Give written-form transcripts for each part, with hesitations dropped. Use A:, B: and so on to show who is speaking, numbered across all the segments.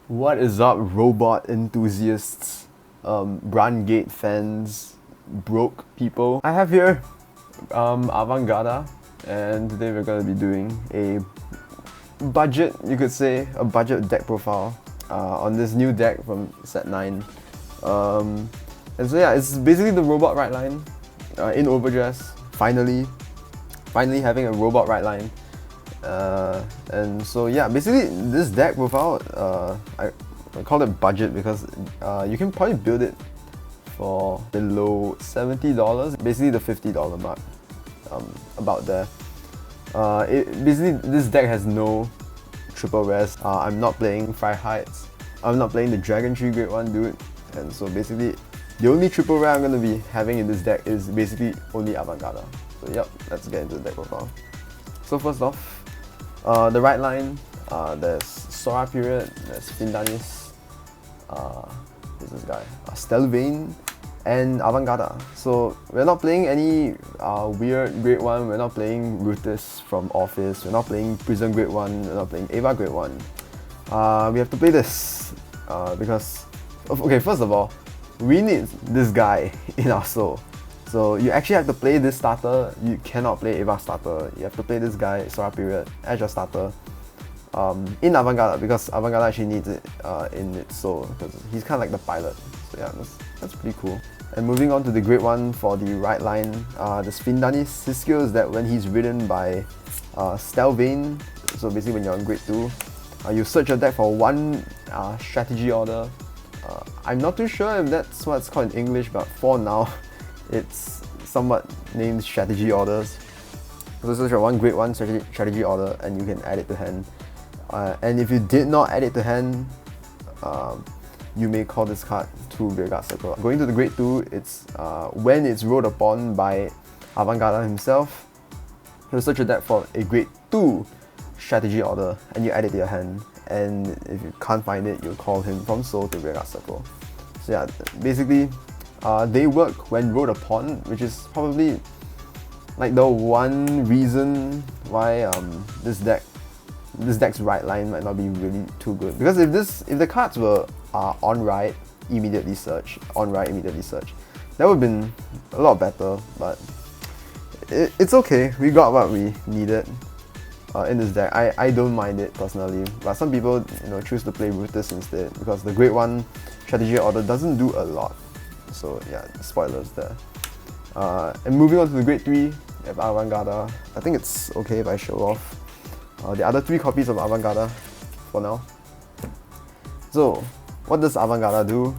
A: What is up, robot enthusiasts, Brandgate fans, broke people? I have here Avantgarda, and today we're going to be doing a budget, you could say, a budget deck profile on this new deck from set 9. And so yeah, it's basically the robot right line in Overdress, finally having a robot right line. And so yeah, basically this deck profile, I call it budget because you can probably build it for below $70, basically the $50 mark, about there. Basically this deck has no triple res. I'm not playing freiheitz. I'm not playing the Dragon Tree Grade 1 dude, and so basically the only triple rare I'm going to be having in this deck is basically only Avantgarda. So yep, let's get into the deck profile. So first off, the right line, there's Sora Period, there's Findanis, who's this guy? Stelvane, and Avantgarda. So we're not playing any weird Grade 1, we're not playing Rutis from Office, we're not playing Prison Grade 1, we're not playing Ava Grade 1. We have to play this because, okay, first of all, we need this guy in our soul. So you actually have to play this starter. You cannot play Ava starter. You have to play this guy, Sora Period, as your starter in Avantgarda, because Avantgarda actually needs it in its soul, because he's kind of like the pilot. So yeah, that's pretty cool. And moving on to the Grade 1 for the right line, the Findanis, his skill is that when he's ridden by Stelvane, so basically when you're on Grade 2, you search your deck for one strategy order. I'm not too sure if that's what it's called in English, but for now, it's somewhat named strategy orders. So search for one Grade 1 strategy order and you can add it to hand. And if you did not add it to hand, you may call this card to Rearguard Circle. Going to the Grade 2, it's when it's rolled upon by Avantgarda himself, he'll search your deck for a Grade 2 strategy order and you add it to your hand. And if you can't find it, you'll call him from Soul to Rearguard Circle. So yeah, basically, they work when rolled upon, which is probably like the one reason why this deck's right line might not be really too good. Because if the cards were on right, immediately search, on right, immediately search, that would have been a lot better. But it's okay. We got what we needed in this deck. I don't mind it personally, but some people choose to play Rutis instead because the Grade 1 strategy order doesn't do a lot. So yeah, spoilers there. And moving on to the Grade 3, we have Avantgarda. I think it's okay if I show off the other 3 copies of Avantgarda for now. So what does Avantgarda do?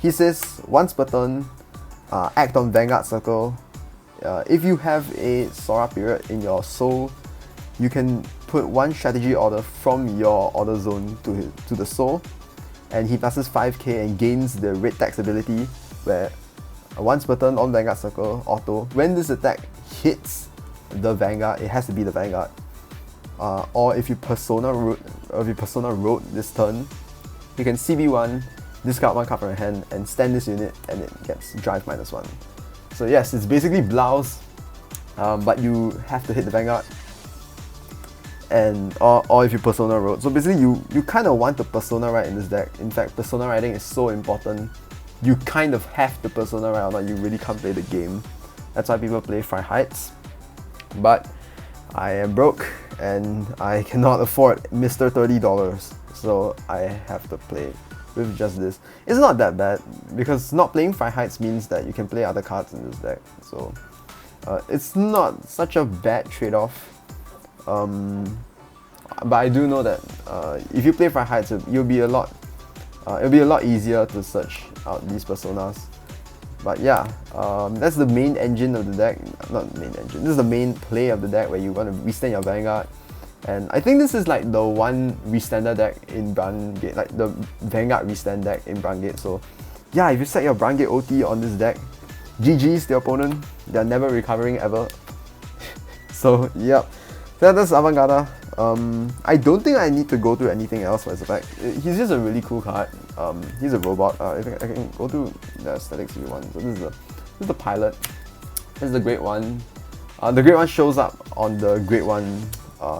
A: He says once per turn, act on Vanguard Circle. If you have a Sora Period in your soul, you can put one strategy order from your order zone to the soul, and he passes 5k and gains the red tax ability, where once per turn on Vanguard Circle, auto, when this attack hits the Vanguard, it has to be the Vanguard. Or if you Persona road this turn, you can CB1, discard one card from your hand, and stand this unit, and it gets drive -1. So yes, it's basically blouse, but you have to hit the Vanguard, and or if you Persona road. So basically you kind of want to Persona ride in this deck. In fact, Persona riding is so important. You kind of have to Persona ride or not, you really can't play the game. That's why people play freiheitz. But I am broke and I cannot afford Mr. $30, so I have to play with just this. It's not that bad, because not playing freiheitz means that you can play other cards in this deck. So it's not such a bad trade-off. But I do know that if you play freiheitz, it'll be a lot easier to search out these personas. But yeah, that's the main engine of the deck. Not main engine. This is the main play of the deck, where you want to restand your Vanguard. And I think this is like the one restander deck in Brandgate, like the Vanguard restand deck in Brandgate. So yeah, if you set your Brandgate OT on this deck, GG's the opponent. They're never recovering ever. So yep, so that's Avantgarda. I don't think I need to go through anything else for his effect. He's just a really cool card. He's a robot. I can go through the aesthetics if you want. So this is the pilot. This is the Grade 1. The Grade 1 shows up on the Grade 1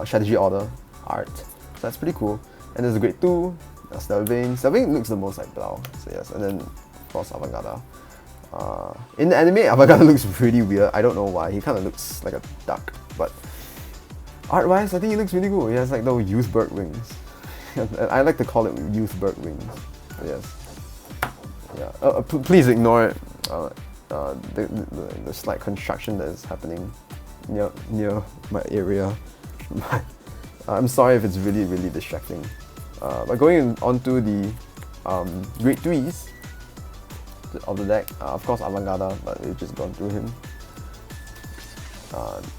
A: strategy order art. So that's pretty cool. And there's a grade 2, Stelvane. Stelvane looks the most like Blau, so yes. And then of course Avantgarda. In the anime, Avantgarda looks pretty weird. I don't know why. He kind of looks like a duck, but art-wise, I think he looks really cool. He has like those youth bird wings. I like to call it youth bird wings. Yes. Yeah. Please ignore the slight construction that is happening near my area. I'm sorry if it's really distracting. But going on to the grade 3s of the deck, of course Avantgarda, but we've just gone through him.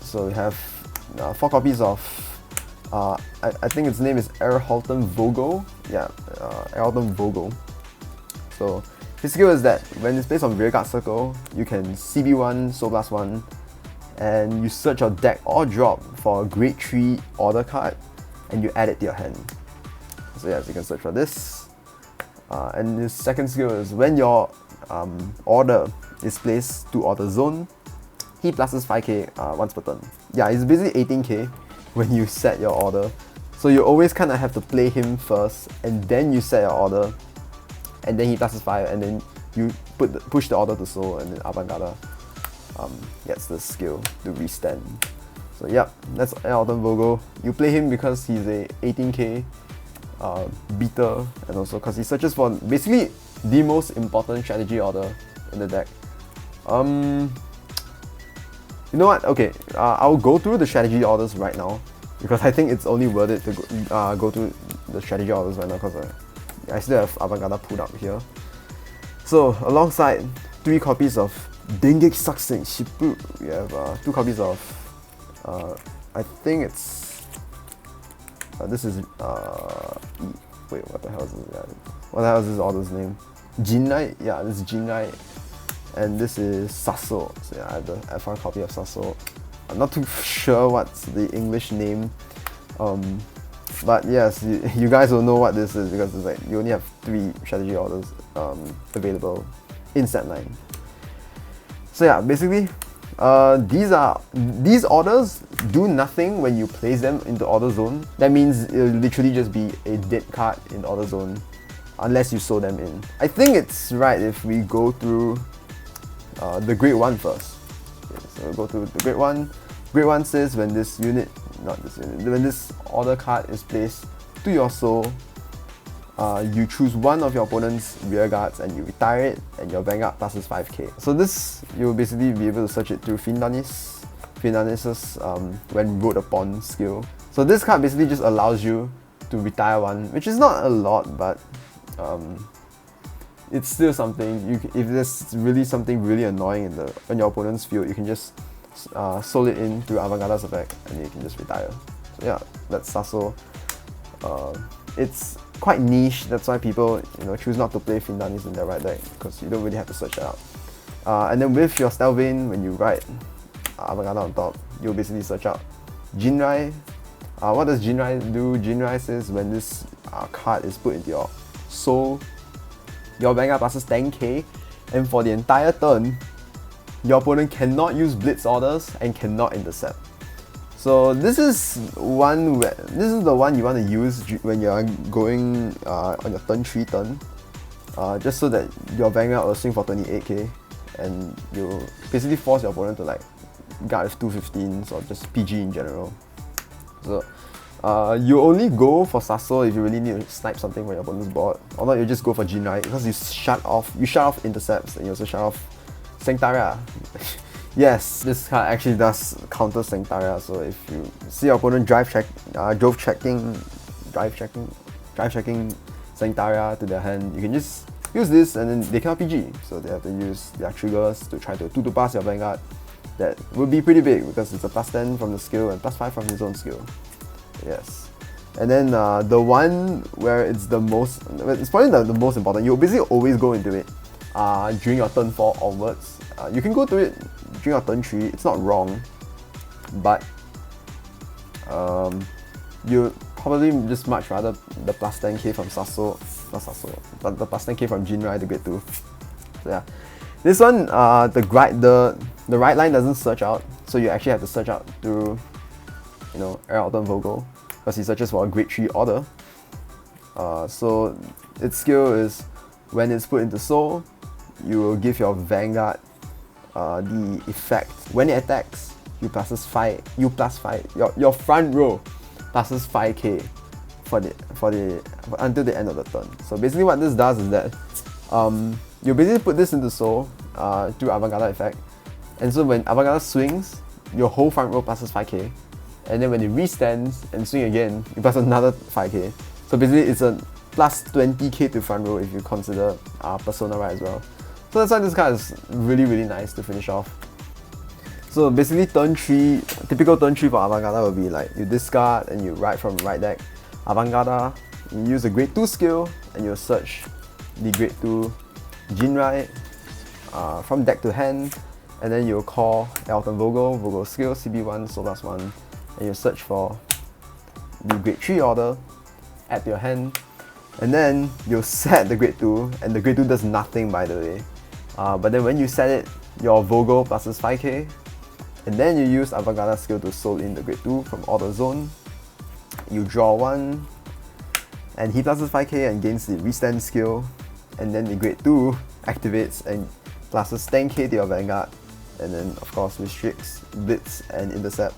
A: So we have 4 copies of I think its name is Erhalton Vogel. Yeah, Erhalton Vogel. So his skill is that when it's placed on rearguard circle, you can CB1, Soul Blast 1, and you search your deck or drop for a grade 3 order card and you add it to your hand. So yes, you can search for this. And his second skill is when your order is placed to order zone, he pluses 5k once per turn. Yeah, it's basically 18k when you set your order. So you always kind of have to play him first and then you set your order, and then he pluses 5 and then you push the order to soul, and then Avantgarda gets the skill to restand. So yeah, that's Erhalton Vogel. You play him because he's a 18k beater, and also because he searches for basically the most important strategy order in the deck. You know what? Okay, I'll go through the strategy orders right now because I think it's only worth it to go through the strategy orders right now because I still have Avantgarda pulled up here. So alongside 3 copies of Dengeki Sakusen Shippu, we have 2 copies of I think it's this is wait, what the hell is this guy? What the hell is this order's name? Jinrai? Yeah, this is Jinrai. And this is Sasso. So yeah, I have the F1 copy of Sasso. I'm not too sure what's the English name. But yes, you guys will know what this is because it's like you only have 3 strategy orders available in set 9. So yeah, basically these orders do nothing when you place them into order zone. That means it'll literally just be a dead card in order zone unless you sow them in. I think it's right if we go through the grade 1 first. Okay, so we'll go to the grade 1. Grade 1 says when this unit, when this order card is placed to your soul, you choose one of your opponent's rear guards and you retire it, and your Vanguard pluses 5k. So this, you'll basically be able to search it through Findanis. Findanis's when wrote upon skill. So this card basically just allows you to retire one, which is not a lot, but it's still something. If there's really something really annoying in your opponent's field, you can just soul it in through Avantgarda's effect and you can just retire. So yeah, that's Sasso. It's quite niche, that's why people choose not to play Findanis in their right deck, because you don't really have to search it out. And then with your Stelvane, when you write Avantgarda on top, you'll basically search out Jinrai. What does Jinrai do? Jinrai says when this card is put into your soul, your Vanguard passes 10k, and for the entire turn, your opponent cannot use blitz orders and cannot intercept. So this is the one you want to use when you're going on your turn 3 turn, just so that your Vanguard will swing for 28k, and you basically force your opponent to like guard with 215s or just PG in general. So you only go for Sasso if you really need to snipe something from your opponent's board, or not you just go for Jinrai because you shut off intercepts and you also shut off Sanctaria. Yes, this card actually does counter Sanctaria, so if you see your opponent drive checking Sanctaria to their hand, you can just use this and then they cannot PG, so they have to use their triggers to try to 2 pass your Vanguard. That would be pretty big because it's a +10 from the skill and +5 from his own skill. Yes. And then the one where it's probably the most important, you'll basically always go into it during your turn 4 onwards. You can go to it during your turn 3, it's not wrong, but you probably just much rather the +10k from but the +10k from Jinrai to grade 2. So yeah. This one, the right line doesn't search out, so you actually have to search out through Erhalton Vogel, because he searches for a grade 3 order. So its skill is when it's put into soul, you will give your Vanguard the effect. When it attacks, you plus 5. Your front row pluses 5k until the end of the turn. So basically, what this does is that you basically put this into soul through Avantgarda effect, and so when Avantgarda swings, your whole front row pluses 5k, and then when it restands and swing again, you plus another 5k. So basically, it's a plus 20k to front row if you consider Persona right as well. So that's why this card is really nice to finish off. So basically, typical turn 3 for Avantgarda will be like you discard and you write from right deck Avantgarda, you use a grade 2 skill and you search the grade 2 Jinrai from deck to hand, and then you'll call Elton Vogel skill CB1 Soul plus 1, and you search for the grade 3 order, add to your hand, and then you'll set the grade 2, and the grade 2 does nothing by the way. But then when you set it, your Vogel pluses 5k, and then you use Avantgarda skill to soul in the grade 2 from order zone. You draw 1, and he pluses 5k and gains the restand skill, and then the grade 2 activates and pluses 10k to your Vanguard, and then of course restricts blitz and intercept.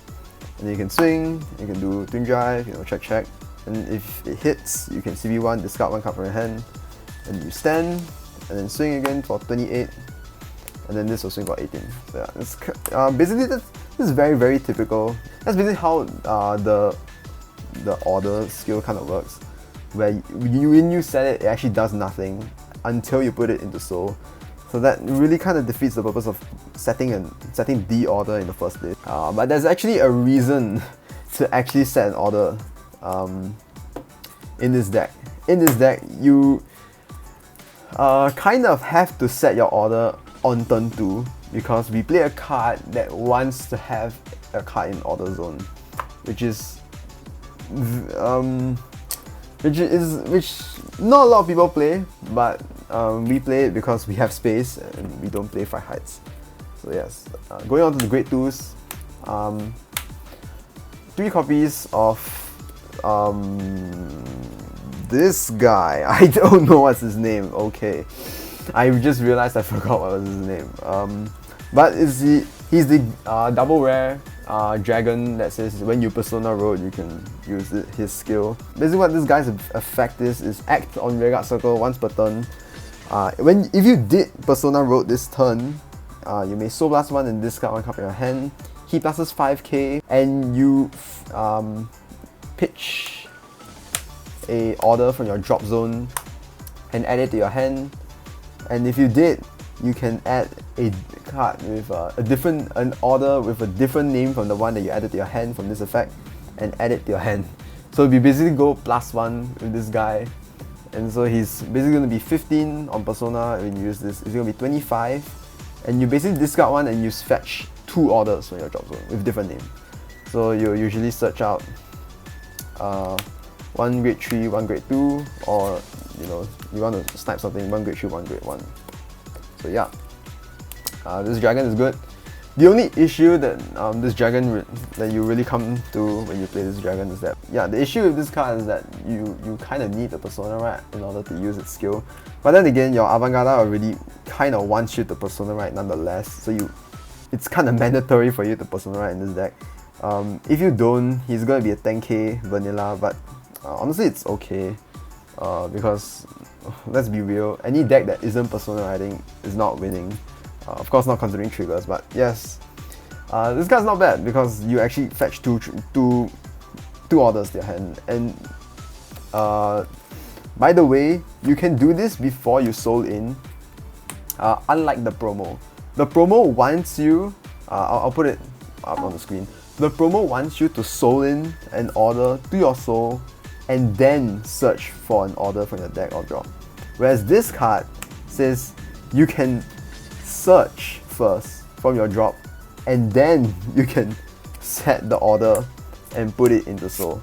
A: And then you can swing, you can do twin drive, check, and if it hits, you can CB1, discard 1 card from your hand, and you stand, and then swing again for 28, and then this will swing for 18. So yeah, it's, basically this is very typical. That's basically how the order skill kind of works, where when you set it, it actually does nothing until you put it into soul. So that really kind of defeats the purpose of setting the order in the first place. But there's actually a reason to actually set an order in this deck. In this deck, you kind of have to set your order on turn 2 because we play a card that wants to have a card in order zone, which not a lot of people play, but we play it because we have space and we don't play freiheitz. So yes, going on to the grade 2s, 3 copies of this guy. I don't know what's his name. Okay, I just realized I forgot what was his name. But he's the double rare dragon that says when you Persona Road, you can use his skill. Basically, what this guy's effect is act on rearguard circle once per turn. If you did Persona Road this turn, you may Soul Blast 1 and discard 1 card from your hand. He pluses 5k, and you pitch a order from your drop zone and add it to your hand. And if you did, you can add a card with an order with a different name from the one that you added to your hand from this effect, and add it to your hand. So we basically go +1 with this guy, and so he's basically going to be 15 on Persona. When you use this, it's going to be 25, and you basically discard 1 and you fetch 2 orders from your drop zone with different names. So you usually search out 1 grade 3, 1 grade 2, or you want to snipe something 1 grade 3, 1 grade 1. So yeah, this dragon is good. The only issue that this dragon that you really come to when you play this dragon is that, yeah, the issue with this card is that you kind of need the Persona right in order to use its skill. But then again, your Avantgarda already kind of wants you to Persona right nonetheless, so it's kind of mandatory for you to Persona right in this deck. If you don't, he's going to be a 10k vanilla, but honestly it's okay, because let's be real, any deck that isn't Persona riding is not winning. Of course, not considering triggers, but yes, this card's not bad because you actually fetch two orders to your hand. And by the way, you can do this before you soul in, unlike the promo. The promo wants you, I'll put it up on the screen. The promo wants you to soul in an order to your soul and then search for an order from your deck or drop. Whereas this card says you can search first from your drop and then you can set the order and put it into soul.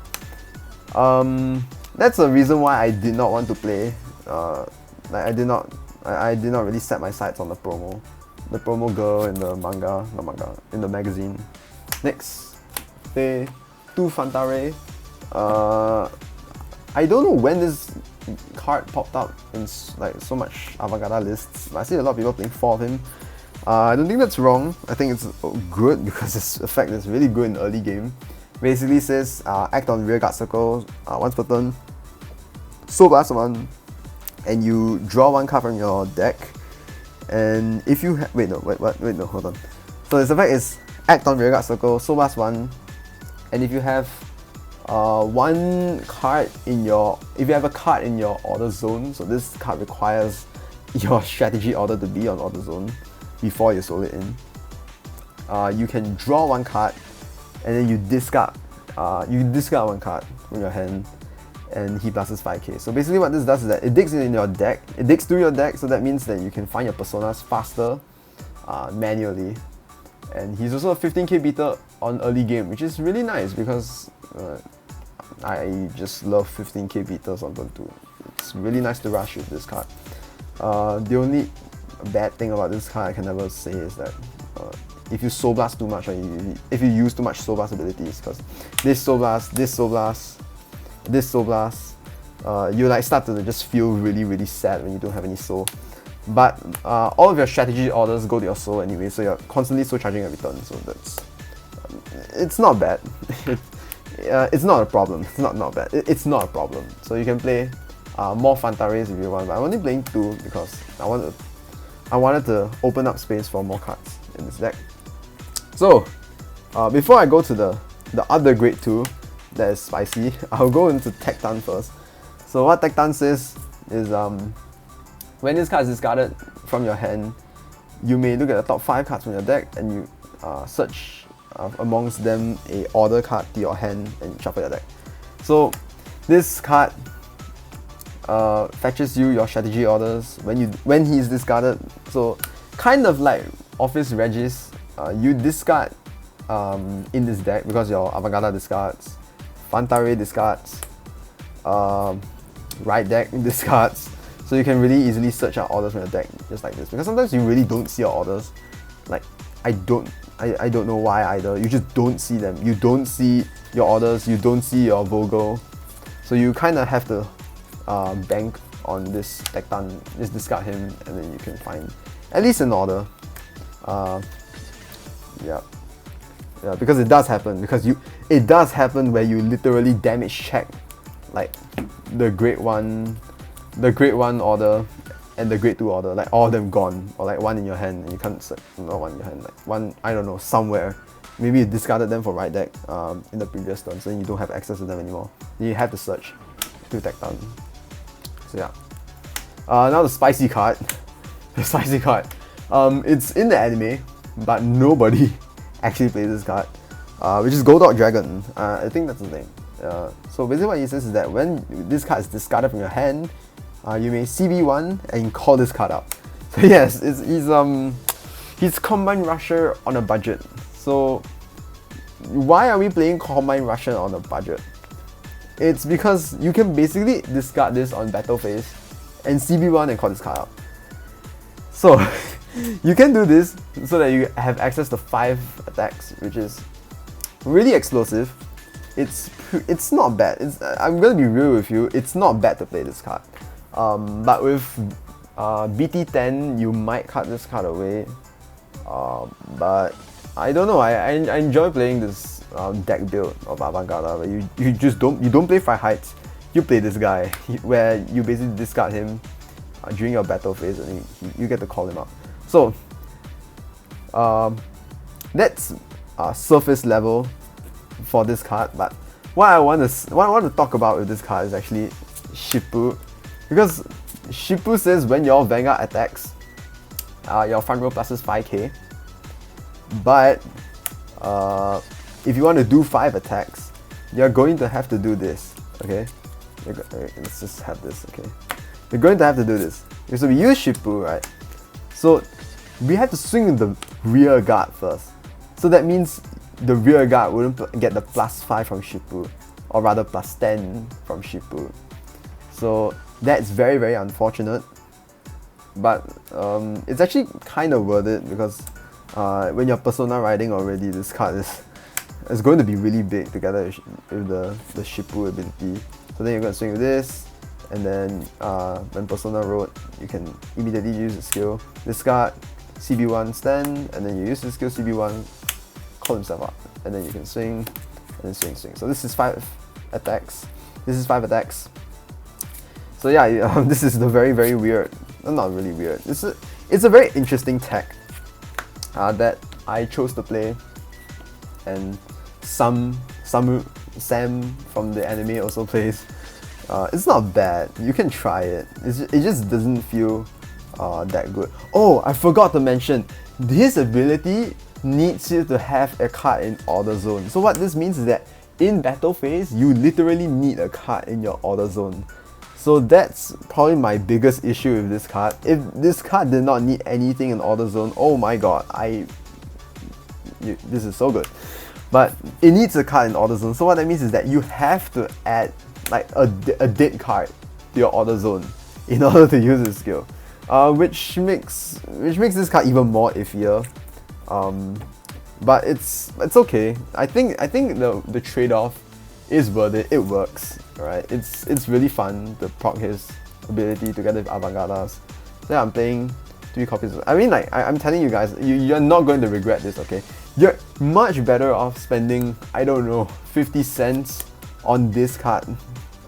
A: That's the reason why I did not want to play. I did not really set my sights on the promo girl in the in the magazine. Next, Fei 2 Fantare. I don't know when this card popped up in like so much Avantgarda lists. I see a lot of people playing 4 of him. I don't think that's wrong. I think it's good because its effect is really good in early game. Basically says act on rear guard circle once per turn, Soul Blast 1, and you draw 1 card from your deck. And if you wait no, hold on. So this effect is act on rear guard circle, Soul Blast 1, and if you have 1 card in your, if you have a card in your order zone, so this card requires your strategy order to be on order zone before you soul it in. You can draw 1 card, and then you discard 1 card from your hand, and he pluses 5k. So basically what this does is that it digs in your deck, it digs through your deck, so that means that you can find your personas faster manually. And he's also a 15k beater on early game, which is really nice because I just love 15k beaters on turn 2. It's really nice to rush with this card. The only bad thing about this card I can never say is that if you Soul Blast too much, or if you use too much Soul Blast abilities, because this Soul Blast, this Soul Blast, this Soul Blast, you like start to just feel really sad when you don't have any soul. But all of your strategy orders go to your soul anyway, so you're constantly soul charging every turn. So that's it's not bad. It's not a problem. It's not bad. It's not a problem. So you can play more Fantares if you want, but I'm only playing 2 because I wanted to open up space for more cards in this deck. So before I go to the other grade 2 that is spicy, I'll go into Tectan first. So what Tectan says is when this card is discarded from your hand, you may look at the top 5 cards from your deck and you search amongst them a order card to your hand and shuffle your deck. So this card fetches you your strategy orders when he's discarded. So kind of like Office Regis, you discard in this deck because your Avantgarda discards, Fantare discards, right deck discards. So you can really easily search out orders from your deck just like this, because sometimes you really don't see your orders. Like I don't know why either. You just don't see them. You don't see your orders. You don't see your Vogel. So you kind of have to bank on this Tectan, just discard him, and then you can find at least an order. Yeah, because it does happen. It does happen where you literally damage check like the grade 1 order and the grade 2 order, like all of them gone, or like 1 in your hand and you can't set, not 1 in your hand, like 1, I don't know, somewhere. Maybe you discarded them for right deck in the previous turn, so then you don't have access to them anymore. Then you have to search to Tectan. So yeah. Now the spicy card. The spicy card. It's in the anime, but nobody actually plays this card, which is Gold Dragon. I think that's the name. So basically what he says is that when this card is discarded from your hand, you may CB1 and call this card out. So yes, he's Combine Rusher on a budget. So why are we playing Combine Rusher on a budget? It's because you can basically discard this on battle phase and CB1 and call this card out. So you can do this so that you have access to 5 attacks, which is really explosive. It's not bad. I'm gonna be real with you. It's not bad to play this card. But with BT10, you might cut this card away. But I don't know. I enjoy playing this deck build of Avantgarda, where you don't play freiheitz. You play this guy where you basically discard him during your battle phase, and you get to call him up. So that's surface level for this card. But what I want to talk about with this card is actually Shippu, because Shippu says when your Vanguard attacks, your front row pluses 5k. But if you want to do 5 attacks, you're going to have to do this. Okay, let's just have this. Okay, you're going to have to do this. Okay, so we use Shippu, right? So we have to swing the rear guard first. So that means the rear guard wouldn't get the +5 from Shippu, or rather +10 from Shippu. So that's very unfortunate. But it's actually kind of worth it, because when you're persona riding already, this card is going to be really big together with the Shippu ability. So then you're going to swing with this, and then when Persona Road, you can immediately use the skill, discard CB1 stand, and then you use the skill CB1, call himself up, and then you can swing, and then swing, swing. So this is 5 attacks. This is 5 attacks. So yeah, this is the very, very weird, not really weird, it's a very interesting tech that I chose to play, and Sam from the anime also plays. It's not bad, you can try it, it just doesn't feel that good. Oh, I forgot to mention, his ability needs you to have a card in order zone. So what this means is that in battle phase, you literally need a card in your order zone. So that's probably my biggest issue with this card. If this card did not need anything in order zone, oh my god, this is so good. But it needs a card in order zone. So what that means is that you have to add like a dead card to your order zone in order to use this skill, which makes this card even more iffier. But it's okay. I think the trade-off is worth it. It works, right? It's really fun to proc his ability together with Avantgardas. So yeah, I'm playing 3 copies. I mean, like I'm telling you guys, you're not going to regret this. Okay, you're much better off spending, I don't know, 50 cents on this card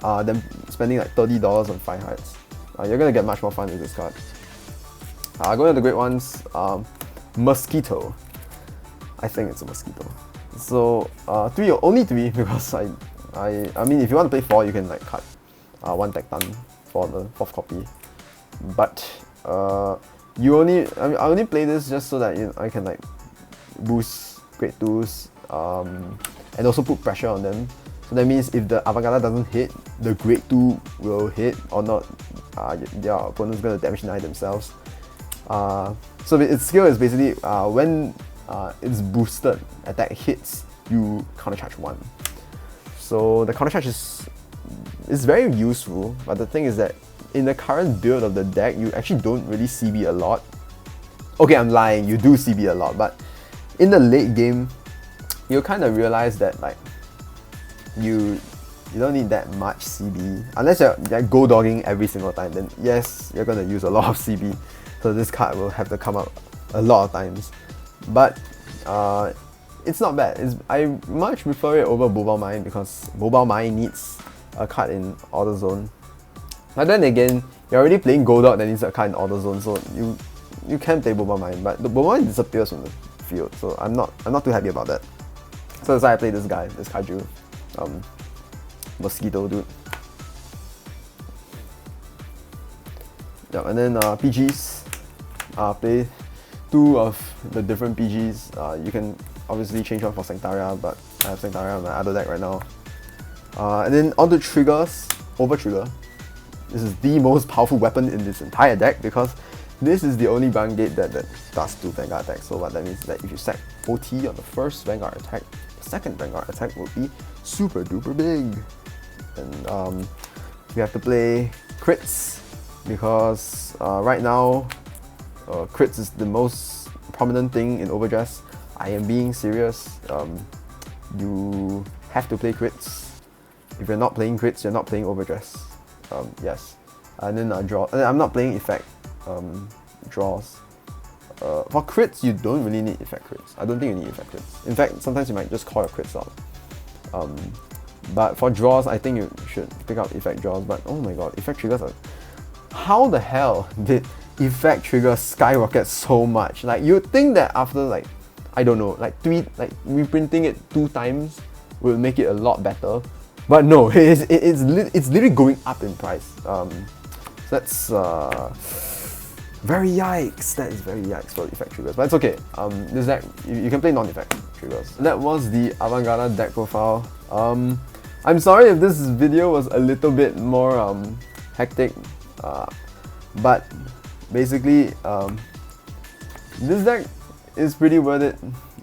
A: than spending like $30 on freiheitz. You're gonna get much more fun with this card. Going to the great ones. Mosquito. I think it's a mosquito. So only 3 because I mean, if you want to play 4, you can like cut 1 tech ton for the 4th copy. But I only play this just so that I can like boost grade 2s and also put pressure on them. So that means if the Avantgarda doesn't hit, the grade 2 will hit or not. Your opponent's gonna damage 9 themselves. So its skill is basically when its boosted attack hits, you counter charge 1. So the counter charge is very useful, but the thing is that in the current build of the deck, you actually don't really CB a lot. Okay, I'm lying, you do CB a lot, but in the late game, you kind of realize that like you don't need that much CB unless you're go dogging every single time. Then yes, you're gonna use a lot of CB. So this card will have to come out a lot of times, but it's not bad. I much prefer it over Mobile Mine because Mobile Mine needs a card in order zone. But then again, you're already playing Goldot that needs a card in order zone, so you can play Mobile Mine, but the Mobile Mine disappears from the field, so I'm not too happy about that. So that's why I play this guy, this kaiju, mosquito dude. Yeah, and then PGs. Play 2 of the different PGs. You can obviously change one for Sanctaria, but I have Sanctaria on my other deck right now. And then on the triggers, Over Trigger. This is the most powerful weapon in this entire deck because this is the only Vanguard that does 2 Vanguard attacks. So what that means is that if you stack OT on the first Vanguard attack, the second Vanguard attack will be super duper big. And you have to play crits because right now crits is the most prominent thing in Overdress. I am being serious. You have to play crits. If you're not playing crits, you're not playing Overdress. Yes. And then draw. And I'm not playing effect draws. For crits, you don't really need effect crits. I don't think you need effect crits. In fact, sometimes you might just call your crits out. But for draws, I think you should pick up effect draws. But oh my god, effect triggers are... How the hell did effect triggers skyrocket so much? Like, you'd think that after like, I don't know, like reprinting it 2 times will make it a lot better. But no, it's literally going up in price. So that's very yikes. That is very yikes for effect triggers. But it's okay. This deck, you can play non-effect triggers. That was the Avantgarda deck profile. I'm sorry if this video was a little bit more hectic, but basically this deck is pretty worth it.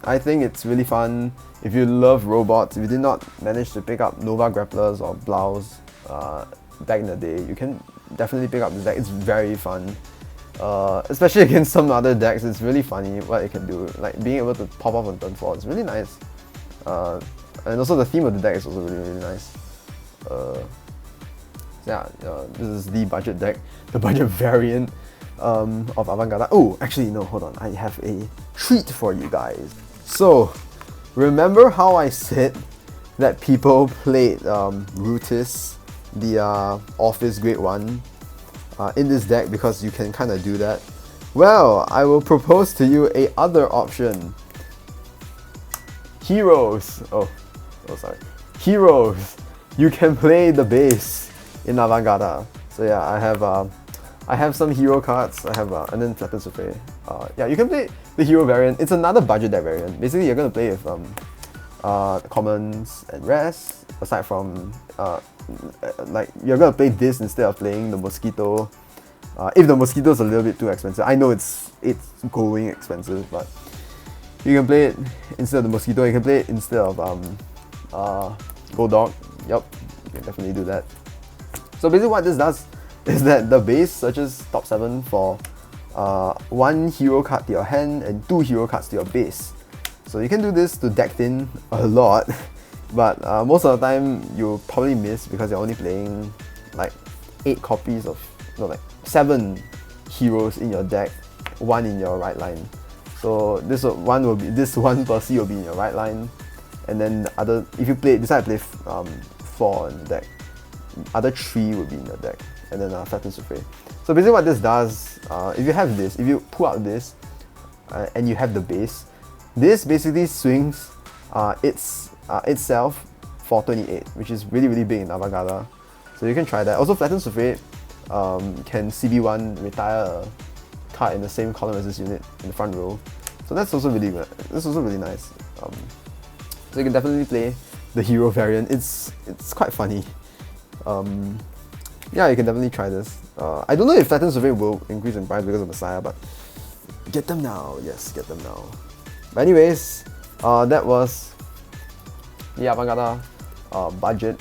A: I think it's really fun. If you love robots, if you did not manage to pick up Nova Grapplers or Blouse back in the day, you can definitely pick up this deck. It's very fun. Especially against some other decks, it's really funny what it can do. Like being able to pop off on turn 4, it's really nice. And also the theme of the deck is also really, really nice. So yeah, this is the budget deck, the budget variant of Avantgarda. Oh, actually no, hold on. I have a treat for you guys. So, remember how I said that people played Rootis, the Office Grade 1, in this deck because you can kind of do that? Well, I will propose to you a other option. Heroes. Oh sorry. Heroes. You can play the base in Avantgarda. So yeah, I have some hero cards. I have and then Flatten Souffle. Yeah, you can play the hero variant. It's another budget deck variant. Basically, you're gonna play with commons and rares. Aside from like you're gonna play this instead of playing the mosquito. If the mosquito is a little bit too expensive, I know it's going expensive, but you can play it instead of the mosquito. You can play it instead of Go Dog. Yep, you can definitely do that. So basically what this does is that the base searches top 7 for 1 hero card to your hand and 2 hero cards to your base. So you can do this to deck thin a lot, but most of the time you'll probably miss because you're only playing like 8 copies of, no, like 7 heroes in your deck, 1 in your right line. So this one Percy will be in your right line, and then if you decide to play 4 in the deck, other 3 will be in your deck, and then Flatten Souffle. So basically what this does, if you have this, if you pull out this, and you have the base, this basically swings itself for 28, which is really, really big in Avantgarda. So you can try that. Also, Flatten Souffle can CB1 retire a card in the same column as this unit in the front row. So that's also really good. That's also really nice. So you can definitely play the hero variant. It's quite funny. Yeah, you can definitely try this. I don't know if Flatten Souffle will increase in price because of Messiah, but get them now. Yes, get them now. But anyways, that was the Avantgarda budgeted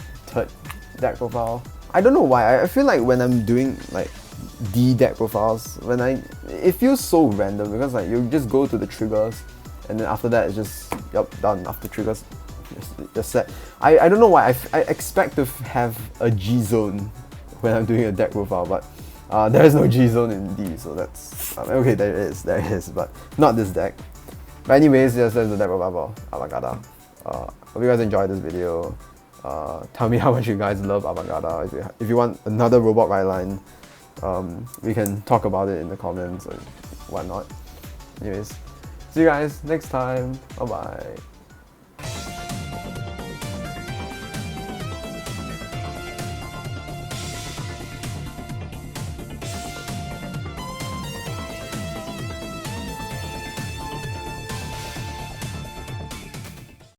A: deck profile. I don't know why. I feel like when I'm doing like the deck profiles, it feels so random because like you just go to the triggers and then after that it's just done. After triggers, just set. I don't know why. I expect to have a G zone when I'm doing a deck profile, but there is no G zone in D, so that's okay. There is, but not this deck. But anyways, yes, that's the deck profile of Avantgarda. Hope you guys enjoyed this video. Tell me how much you guys love Avantgarda. If you want another robot right line, we can talk about it in the comments or whatnot. Anyways, see you guys next time. Bye bye.